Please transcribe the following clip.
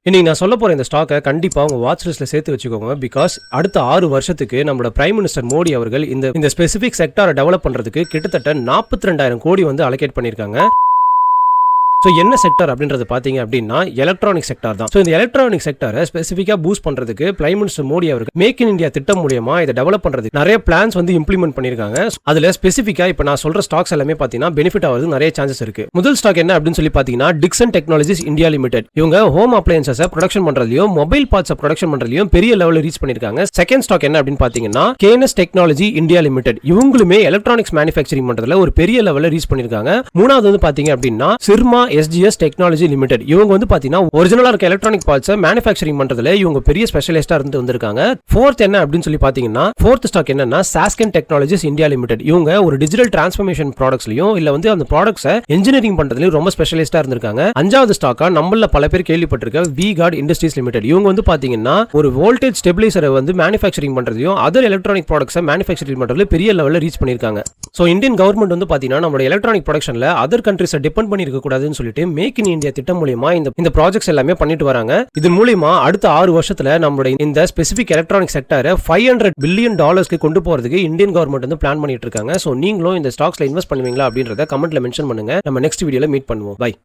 இன்னைக்கு நான் சொல்ல போற இந்த ஸ்டாக்கை கண்டிப்பா உங்க வாட்ச் லிஸ்ட்ல சேர்த்து வச்சுக்கோங்க. பிகாஸ் அடுத்த 6 வருஷத்துக்கு நம்மளோட பிரைம் மினிஸ்டர் மோடி அவர்கள் இந்த ஸ்பெசிபிக் செக்டாரை டெவலப் பண்றதுக்கு கிட்டத்தட்ட 42,000 கோடி அலோகேட் பண்ணிருக்காங்க. ஸோ என்ன செக்டர் அப்படின்றது பார்த்தீங்க அப்படின்னா எலக்ட்ரானிக் செக்டார் தான். ஸோ இந்த எலக்ட்ரானிக் செக்டரை ஸ்பெசிஃபிக்காக பூஸ்ட் பண்ணுறதுக்கு பிரைம் மினிஸ்டர் மோடி அவர்கள் மேக் இன் இந்தியா திட்டம் மூலியமா இதை டெவலப் பண்ணுறதுக்கு நிறைய பிளான்ஸ் இம்ப்ளிமெண்ட் பண்ணியிருக்காங்க. அதில் ஸ்பெசிஃபிக்காக இப்போ நான் சொல்ற ஸ்டாக்ஸ் எல்லாமே பார்த்தீங்கன்னா பெனிஃபிட் ஆகிறது நிறைய சான்சஸ் இருக்கு. முதல் ஸ்டாக் என்ன அப்படின்னு சொல்லி பார்த்தீங்கன்னா டிக்சன் டெக்னாலஜிஸ் இந்தியா லிமிடெட். இவங்க ஹோம் அப்ளையன்சஸை ப்ரொடக்ஷன் பண்றதுலையும் மொபைல் பார்ட்ஸை ப்ரொடக்ஷன் பண்றதுலையும் பெரிய லெவலில் ரீச் பண்ணியிருக்காங்க. செகண்ட் ஸ்டாக் என்ன அப்படின்னு பார்த்தீங்கன்னா கேஎன்எஸ் டெக்னாலஜி இந்தியா லிமிடெட். இவங்களுமே எலக்ட்ரானிக்ஸ் மேனுஃபேக்சரிங் பண்றதுல ஒரு பெரிய லெவலில் ரீச் பண்ணியிருக்காங்க. மூணாவது பார்த்தீங்க அப்படின்னா சிர்மா எஸ்ஜிஎஸ் டெக்னாலஜி லிமிடெட். இவங்க பாத்தீங்கன்னா ஒரிஜினலா இருக்க எலக்ட்ரானிக் பார்ட்ஸ் மேனுஃபேக்சரிங் பண்றதுல இவங்க பெரிய ஸ்பெஷலிஸ்டா இருந்து வந்திருக்காங்க. ஃபோர்த் என்ன அப்படின்னு சொல்லி பாத்தீங்கன்னா ஃபோர்த் ஸ்டாக் என்னன்னா சாஸ்கன் டெக்னாலஜிஸ் இந்தியா லிமிடெட். இவங்க ஒரு டிஜிட்டல் டிரான்ஸ்ஃபர்மேஷன் ப்ராடக்ட்ஸ்லயும் இல்ல அந்த ப்ராடக்ட்ஸை இன்ஜினியரிங் பண்றதுலயும் ரொம்ப ஸ்பெஷலிஸ்டா இருந்திருக்காங்க. அஞ்சாவது ஸ்டாக்கா நம்மள பல பேர் கேள்விப்பட்டிருக்க வி கார்ட் இண்டஸ்ட்ரீஸ் லிமிடெட். இவங்க பாத்தீங்கன்னா ஒரு வோல்டேஜ் ஸ்டெபிலைசரை மேனுஃபேக்சரிங் பண்றதையும் அதர் எலக்ட்ரானிக் ப்ராடக்ட்ஸை மேனுஃபேக்சரிங் பண்றதுல பெரிய லெவலில் ரீச் பண்ணிருக்காங்க. சோ இந்தியன் கவர்மெண்ட் பாத்தீங்கன்னா நம்மளோட எலக்ட்ரானிக் ப்ரொடக்ஷன்ல அதர் கண்ட்ரீஸை டிபெண்ட் பண்ணி இருக்க கூடாதுன்னு சொல்லிட்டு மேக் இன் இந்தியா திட்டம் மூலமா இந்த ப்ராஜெக்ட்ஸ் எல்லாமே பண்ணிட்டு வராங்க. இதன் மூலமா அடுத்த 6 வருஷத்துல நம்மளோட இந்த ஸ்பெசிபிக் எலக்ட்ரானிக் செக்டரை $500 பில்லியன் கொண்டு போறதுக்கு இந்தியன் கவர்மெண்ட் பிளான் பண்ணிட்டு இருக்காங்க. சோ நீங்களும் இந்த ஸ்டாக்ஸ்ல இன்வெஸ்ட் பண்ணுவீங்களா அப்படின்றத கமெண்ட்ல மென்ஷன் பண்ணுங்க. நம்ம நெக்ஸ்ட் வீடியோல மீட் பண்ணுவோம். பை.